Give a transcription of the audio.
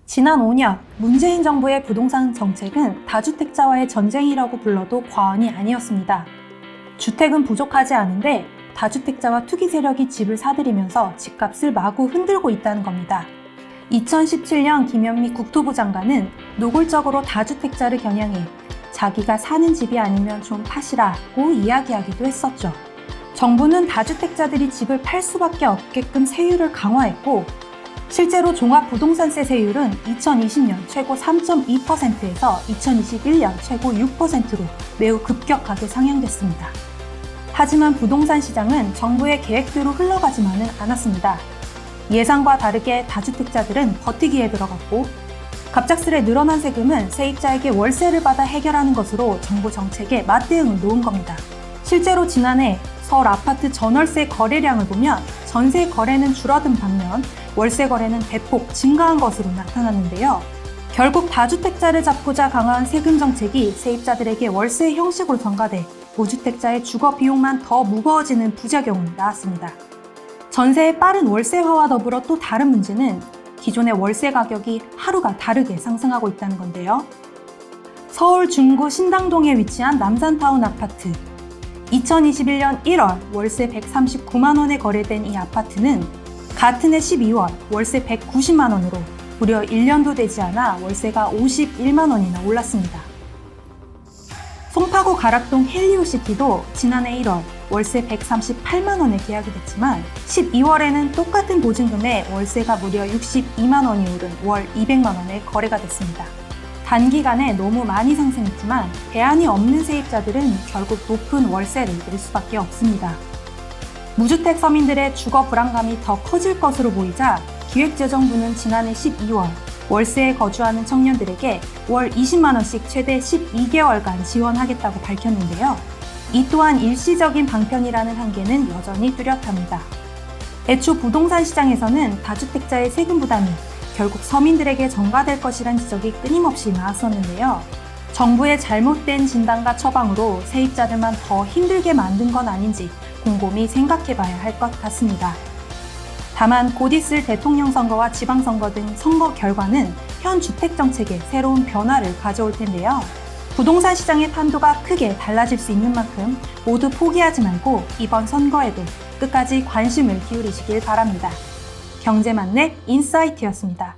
지난 5년 문재인 정부의 부동산 정책은 다주택자와의 전쟁이라고 불러도 과언이 아니었습니다. 주택은 부족하지 않은데 다주택자와 투기 세력이 집을 사들이면서 집값을 마구 흔들고 있다는 겁니다. 2017년 김현미 국토부 장관은 노골적으로 다주택자를 겨냥해 자기가 사는 집이 아니면 좀 파시라고 이야기하기도 했었죠. 정부는 다주택자들이 집을 팔 수밖에 없게끔 세율을 강화했고, 실제로 종합부동산세 세율은 2020년 최고 3.2%에서 2021년 최고 6%로 매우 급격하게 상향됐습니다. 하지만 부동산 시장은 정부의 계획대로 흘러가지만은 않았습니다. 예상과 다르게 다주택자들은 버티기에 들어갔고, 갑작스레 늘어난 세금은 세입자에게 월세를 받아 해결하는 것으로 정부 정책에 맞대응을 놓은 겁니다. 실제로 지난해 서울 아파트 전월세 거래량을 보면 전세 거래는 줄어든 반면 월세 거래는 대폭 증가한 것으로 나타났는데요. 결국 다주택자를 잡고자 강화한 세금 정책이 세입자들에게 월세 형식으로 전가돼 무주택자의 주거 비용만 더 무거워지는 부작용을 낳았습니다. 전세의 빠른 월세화와 더불어 또 다른 문제는 기존의 월세 가격이 하루가 다르게 상승하고 있다는 건데요. 서울 중구 신당동에 위치한 남산타운 아파트. 2021년 1월 월세 139만 원에 거래된 이 아파트는 같은 해 12월 월세 190만 원으로 무려 1년도 되지 않아 월세가 51만 원이나 올랐습니다. 송파구 가락동 헬리오시티도 지난해 1월 월세 138만 원에 계약이 됐지만 12월에는 똑같은 보증금에 월세가 무려 62만 원이 오른 월 200만 원에 거래가 됐습니다. 단기간에 너무 많이 상승했지만 대안이 없는 세입자들은 결국 높은 월세를 낼 수밖에 없습니다. 무주택 서민들의 주거 불안감이 더 커질 것으로 보이자 기획재정부는 지난해 12월 월세에 거주하는 청년들에게 월 20만 원씩 최대 12개월간 지원하겠다고 밝혔는데요. 이 또한 일시적인 방편이라는 한계는 여전히 뚜렷합니다. 애초 부동산 시장에서는 다주택자의 세금 부담이 결국 서민들에게 전가될 것이란 지적이 끊임없이 나왔었는데요. 정부의 잘못된 진단과 처방으로 세입자들만 더 힘들게 만든 건 아닌지 곰곰이 생각해봐야 할 것 같습니다. 다만 곧 있을 대통령 선거와 지방선거 등 선거 결과는 현 주택정책에 새로운 변화를 가져올 텐데요. 부동산 시장의 판도가 크게 달라질 수 있는 만큼 모두 포기하지 말고 이번 선거에도 끝까지 관심을 기울이시길 바랍니다. 경제만렙 인사이트였습니다.